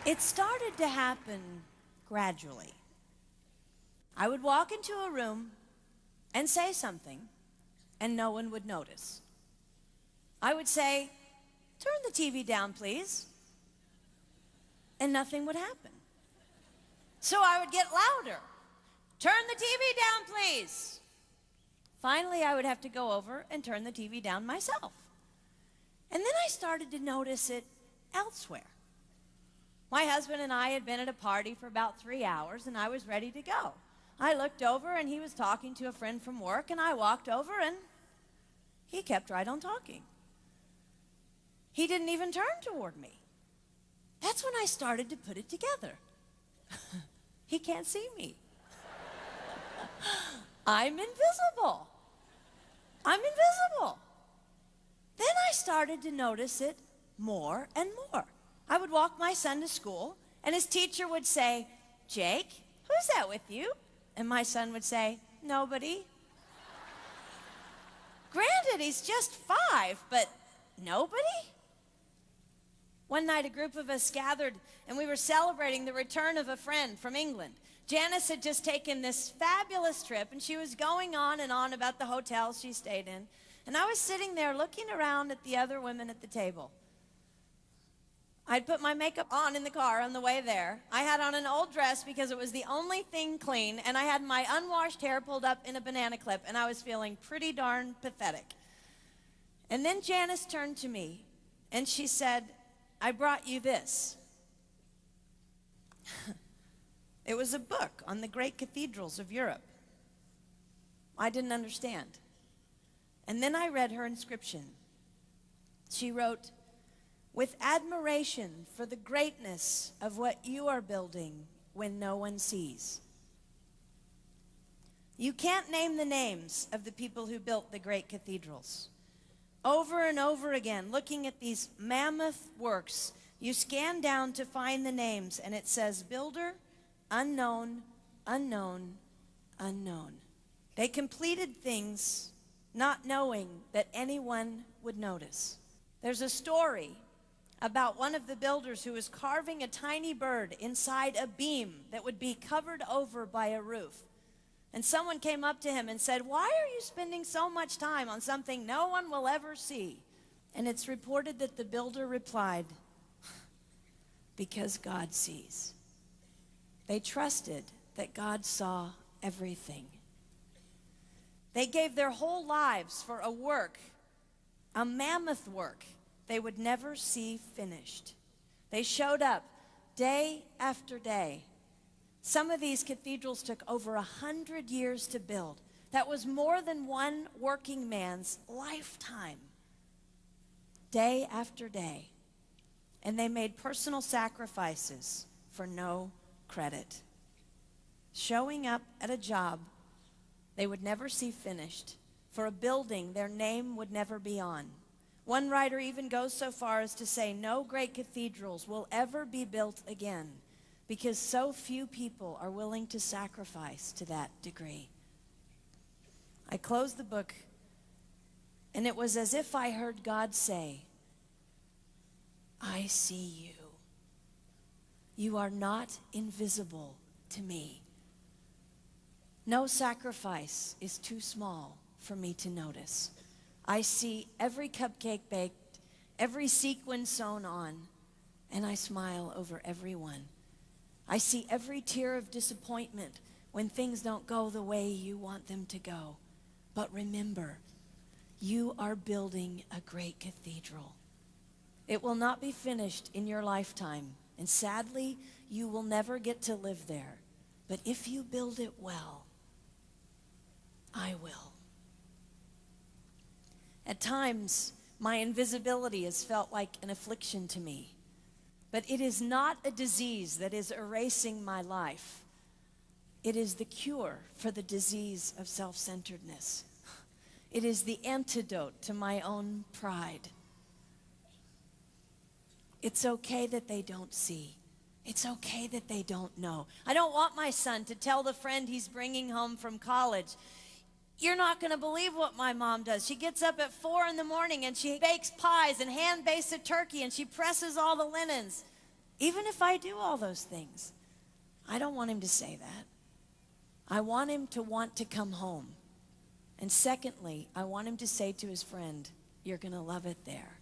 It started to happen gradually. I would walk into a room and say something, and no one would notice. I would say, "Turn the TV down, please," and nothing would happen. So I would get louder. "Turn the TV down, please." Finally, I would have to go over and turn the TV down myself. And then I started to notice it elsewhere. My husband and I had been at a party for about 3 hours, and I was ready to go. I looked over, and he was talking to a friend from work, and I walked over, and he kept right on talking. He didn't even turn toward me. That's when I started to put it together. He can't see me. I'm invisible. I'm invisible. Then I started to notice it more and more. I would walk my son to school, and his teacher would say, "Jake, who's that with you?" And my son would say, "Nobody." Granted, he's just 5, but nobody? One night, a group of us gathered, and we were celebrating the return of a friend from England. Janice had just taken this fabulous trip, and she was going on and on about the hotels she stayed in. And I was sitting there looking around at the other women at the table. I'd put my makeup on in the car on the way there. I had on an old dress because it was the only thing clean, and I had my unwashed hair pulled up in a banana clip, and I was feeling pretty darn pathetic. And then Janice turned to me, and she said, "I brought you this." It was a book on the great cathedrals of Europe. I didn't understand. And then I read her inscription. She wrote, "With admiration for the greatness of what you are building when no one sees." You can't name the names of the people who built the great cathedrals. Over and over again, looking at these mammoth works, you scan down to find the names, and it says, "Builder, unknown, unknown, unknown." They completed things not knowing that anyone would notice. There's a story about one of the builders who was carving a tiny bird inside a beam that would be covered over by a roof. And someone came up to him and said, "Why are you spending so much time on something no one will ever see?" And it's reported that the builder replied, "Because God sees." They trusted that God saw everything. They gave their whole lives for a work, a mammoth work they would never see finished. They showed up day after day. Some of these cathedrals took over 100 years to build. That was more than one working man's lifetime. Day after day. And they made personal sacrifices for no credit. Showing up at a job they would never see finished, for a building their name would never be on. One writer even goes so far as to say no great cathedrals will ever be built again because so few people are willing to sacrifice to that degree. I closed the book, and it was as if I heard God say, "I see you. You are not invisible to me. No sacrifice is too small for me to notice. I see every cupcake baked, every sequin sewn on, and I smile over every one. I see every tear of disappointment when things don't go the way you want them to go. But remember, you are building a great cathedral. It will not be finished in your lifetime, and sadly, you will never get to live there. But if you build it well, I will." At times, my invisibility has felt like an affliction to me. But it is not a disease that is erasing my life. It is the cure for the disease of self-centeredness. It is the antidote to my own pride. It's okay that they don't see. It's okay that they don't know. I don't want my son to tell the friend he's bringing home from college, "You're not going to believe what my mom does. She gets up at 4 in the morning and she bakes pies and hand bakes a turkey and she presses all the linens." Even if I do all those things, I don't want him to say that. I want him to want to come home. And secondly, I want him to say to his friend, you're going to love it there.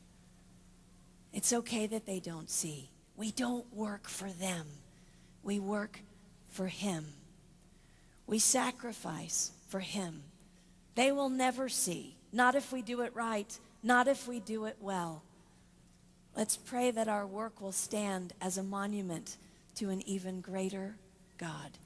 It's okay that they don't see. We don't work for them. We work for him. We sacrifice for him. They will never see. Not if we do it right. Not if we do it well. Let's pray that our work will stand as a monument to an even greater God.